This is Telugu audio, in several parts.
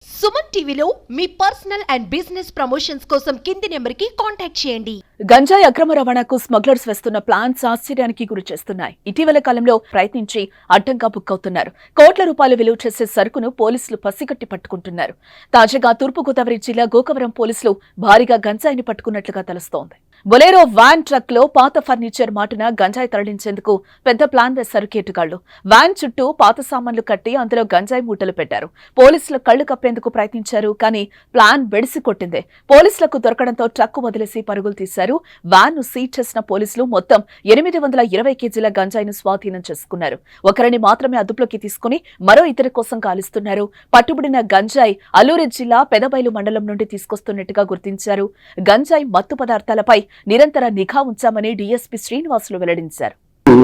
సుమన్ టీవీలో మీ పర్సనల్ అండ్ బిజినెస్ ప్రమోషన్స్ కోసం కింది నెంబర్కి కాంటాక్ట్ చేయండి. గంజాయి అక్రమ రవాణాకు స్మగ్లర్స్ వేస్తున్న ప్లాన్స్ ఆశ్చర్యానికి గురి చేస్తున్నాయి. ఇటీవల కాలంలో ప్రయత్నించి అడ్డంగా బుక్ అవుతున్నారు. కోట్ల రూపాయలు విలువ చేసే సరుకును పోలీసులు పసిగట్టి పట్టుకుంటున్నారు. తాజాగా తూర్పుగోదావరి జిల్లా గోకవరం పోలీసులు భారీగా గంజాయిని పట్టుకున్నట్లుగా తెలుస్తోంది. బొలేరో వ్యాన్ ట్రక్ లో పాత ఫర్నిచర్ మాటున గంజాయి తరలించేందుకు పెద్ద ప్లాన్ వేశారు కేటుగాళ్లు. వ్యాన్ చుట్టూ పాత సామాన్లు కట్టి అందులో గంజాయి మూటలు పెట్టారు. పోలీసులు కళ్లు కప్పేందుకు ప్రయత్నించారు, కానీ ప్లాన్ బెడిసి కొట్టింది. పోలీసులకు దొరకడంతో ట్రక్కు వదిలేసి పరుగులు తీశారు. వ్యాన్ ను సీజ్ చేసిన పోలీసులు మొత్తం 820 కేజీల గంజాయిని స్వాధీనం చేసుకున్నారు. ఒకరిని మాత్రమే అదుపులోకి తీసుకుని మరో ఇద్దరి కోసం గాలిస్తున్నారు. పట్టుబడిన గంజాయి అల్లూరి జిల్లా పెదబైలు మండలం నుండి తీసుకొస్తున్నట్టుగా గుర్తించారు. గంజాయి మత్తు పదార్థాలపై నిరంతర నిఘా ఉంచామని డీఎస్పీ శ్రీనివాసులు వెల్లడించారు.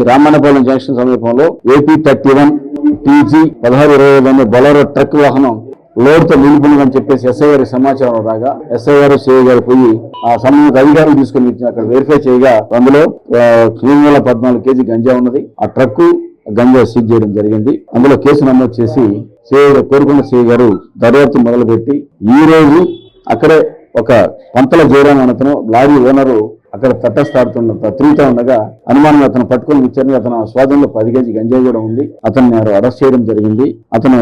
రామన్నపాలెం జంక్షన్ సమీపంలో AP31 TG 1620 బొలెరో ట్రక్ వాహనం లోడ్తో నిలుపుందని చెప్పేసి ఎస్ఐ గారి సమాచారం రాగా ఎస్ఐ గారు సిఐ గారు పోయి ఆ సంబంధిత అధికారులు తీసుకుని అక్కడ వెరిఫై చేయగా అందులో 314 కేజీ గంజా ఉన్నది. ఆ ట్రక్కు గంజా సీజ్ చేయడం జరిగింది. అందులో కేసు నమోదు చేసి సిఐ గారు కోరుకున్న సిఐ గారు దర్యాప్తు మొదలుపెట్టి ఈ రోజు అక్కడే ఒక పంతల జయరాం అతను లారీ ఓనరు అక్కడ తిరుగుతూ ఉండగా అనుమానం అతను పట్టుకొని విచారణ అతను స్వాధీనంలో 10 కేజీ గంజాయి కూడా ఉంది. అతన్ని అరెస్ట్ చేయడం జరిగింది. అతను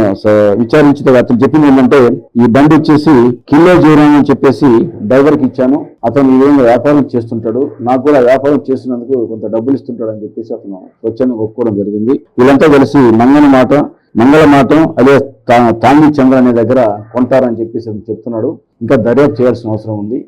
విచారించితే అతను చెప్పింది ఏంటంటే ఈ బండి వచ్చేసి కిలో జయరాం అని చెప్పేసి డ్రైవర్ కి ఇచ్చాను, అతను ఈ విధంగా వ్యాపారం చేస్తుంటాడు, నాకు కూడా వ్యాపారం చేస్తున్నందుకు కొంత డబ్బులు ఇస్తుంటాడు అని చెప్పేసి అతను స్వచ్ఛందంగా ఒప్పుకోవడం జరిగింది. వీళ్ళంతా కలిసి మంగళమాటం అదే తాంగి చంద్ర అనే దగ్గర కొంటారని చెప్పేసి చెప్తున్నాడు. ఇంకా దర్యాప్తు చేయాల్సిన అవసరం ఉంది.